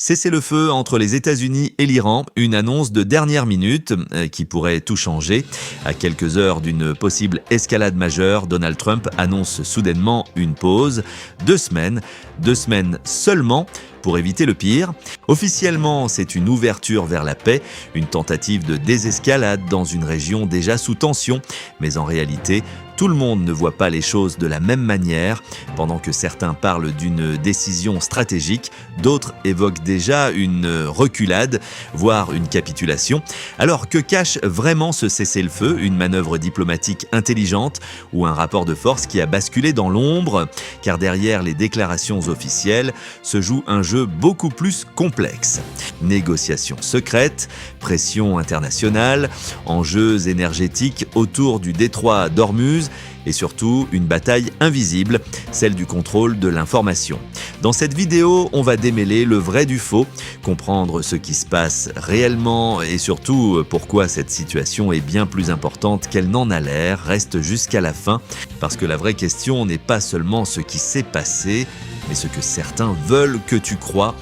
Cessez-le-feu entre les États-Unis et l'Iran, une annonce de dernière minute qui pourrait tout changer. À quelques heures d'une possible escalade majeure, Donald Trump annonce soudainement une pause. 2 semaines seulement pour éviter le pire. Officiellement, c'est une ouverture vers la paix, une tentative de désescalade dans une région déjà sous tension. Mais en réalité, tout le monde ne voit pas les choses de la même manière. Pendant que certains parlent d'une décision stratégique, d'autres évoquent déjà une reculade, voire une capitulation. Alors que cache vraiment ce cessez-le-feu, une manœuvre diplomatique intelligente ou un rapport de force qui a basculé dans l'ombre? Car derrière les déclarations officielles se joue un jeu beaucoup plus complexe. Négociations secrètes, pression internationale, enjeux énergétiques autour du détroit d'Ormuz et surtout une bataille invisible, celle du contrôle de l'information. Dans cette vidéo, on va démêler le vrai du faux, comprendre ce qui se passe réellement et surtout pourquoi cette situation est bien plus importante qu'elle n'en a l'air. Reste jusqu'à la fin, parce que la vraie question n'est pas seulement ce qui s'est passé, mais ce que certains veulent que tu crois.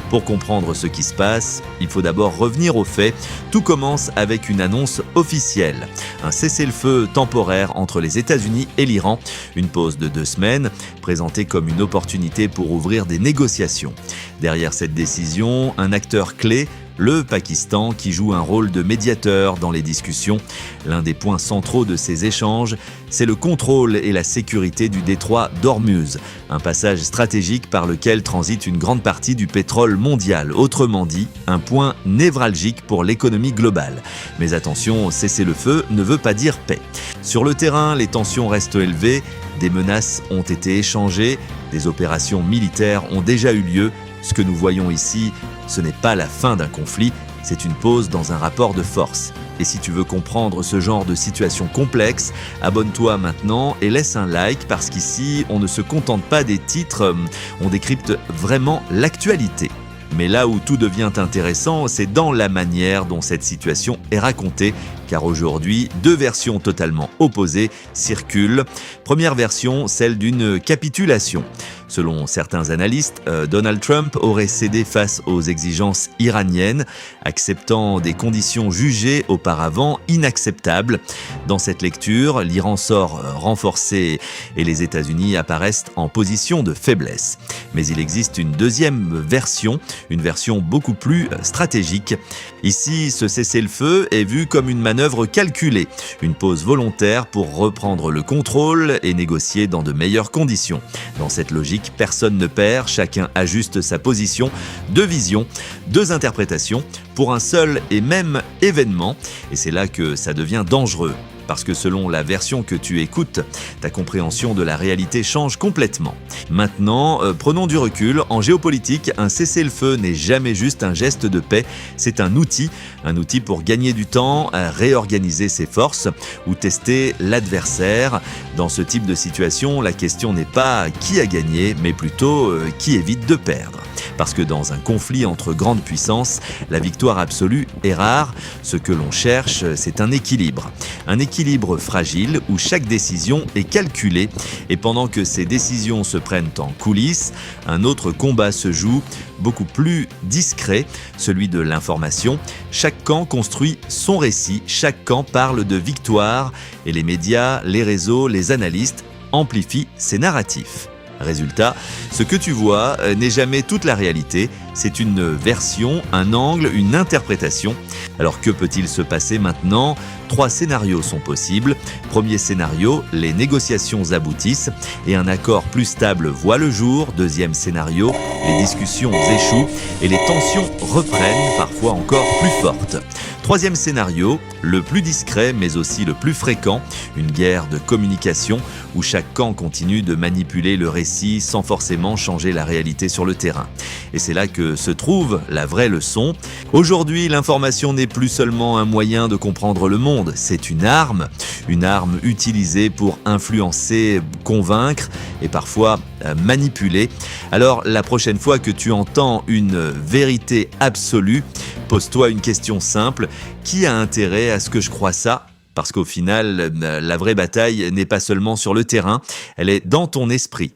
Pour comprendre ce qui se passe, il faut d'abord revenir aux faits. Tout commence avec une annonce officielle. Un cessez-le-feu temporaire entre les États-Unis et l'Iran. Une pause de 2 semaines, présentée comme une opportunité pour ouvrir des négociations. Derrière cette décision, un acteur clé, le Pakistan, qui joue un rôle de médiateur dans les discussions. L'un des points centraux de ces échanges, c'est le contrôle et la sécurité du détroit d'Ormuz, un passage stratégique par lequel transite une grande partie du pétrole mondial. Autrement dit, un point névralgique pour l'économie globale. Mais attention, cessez-le-feu ne veut pas dire paix. Sur le terrain, les tensions restent élevées, des menaces ont été échangées, des opérations militaires ont déjà eu lieu. Ce que nous voyons ici, ce n'est pas la fin d'un conflit, c'est une pause dans un rapport de force. Et si tu veux comprendre ce genre de situation complexe, abonne-toi maintenant et laisse un like parce qu'ici, on ne se contente pas des titres, on décrypte vraiment l'actualité. Mais là où tout devient intéressant, c'est dans la manière dont cette situation est racontée, car aujourd'hui, 2 versions totalement opposées circulent. Première version, celle d'une capitulation. Selon certains analystes, Donald Trump aurait cédé face aux exigences iraniennes, acceptant des conditions jugées auparavant inacceptables. Dans cette lecture, l'Iran sort renforcé et les États-Unis apparaissent en position de faiblesse. Mais il existe une deuxième version, une version beaucoup plus stratégique. Ici, ce cessez-le-feu est vu comme une manœuvre calculée, une pause volontaire pour reprendre le contrôle et négocier dans de meilleures conditions. Dans cette logique, personne ne perd, chacun ajuste sa position. 2 visions, 2 interprétations pour un seul et même événement. Et c'est là que ça devient dangereux. Parce que selon la version que tu écoutes, ta compréhension de la réalité change complètement. Maintenant, prenons du recul. En géopolitique, un cessez-le-feu n'est jamais juste un geste de paix, c'est un outil pour gagner du temps, réorganiser ses forces ou tester l'adversaire. Dans ce type de situation, la question n'est pas qui a gagné, mais plutôt qui évite de perdre. Parce que dans un conflit entre grandes puissances, la victoire absolue est rare. Ce que l'on cherche, c'est un équilibre. Un équilibre fragile où chaque décision est calculée. Et pendant que ces décisions se prennent en coulisses, un autre combat se joue, beaucoup plus discret, celui de l'information. Chaque camp construit son récit, chaque camp parle de victoire et les médias, les réseaux, les analystes amplifient ces narratifs. Résultat, ce que tu vois n'est jamais toute la réalité, c'est une version, un angle, une interprétation. Alors que peut-il se passer maintenant ? 3 scénarios sont possibles. Premier scénario, les négociations aboutissent et un accord plus stable voit le jour. Deuxième scénario, les discussions échouent et les tensions reprennent, parfois encore plus fortes. Troisième scénario, le plus discret mais aussi le plus fréquent, une guerre de communication où chaque camp continue de manipuler le récit sans forcément changer la réalité sur le terrain. Et c'est là que se trouve la vraie leçon. Aujourd'hui, l'information n'est plus seulement un moyen de comprendre le monde, c'est une arme utilisée pour influencer, convaincre et parfois manipuler. Alors la prochaine fois que tu entends une vérité absolue, pose-toi une question simple, qui a intérêt à ce que je croie ça ? Parce qu'au final, la vraie bataille n'est pas seulement sur le terrain, elle est dans ton esprit.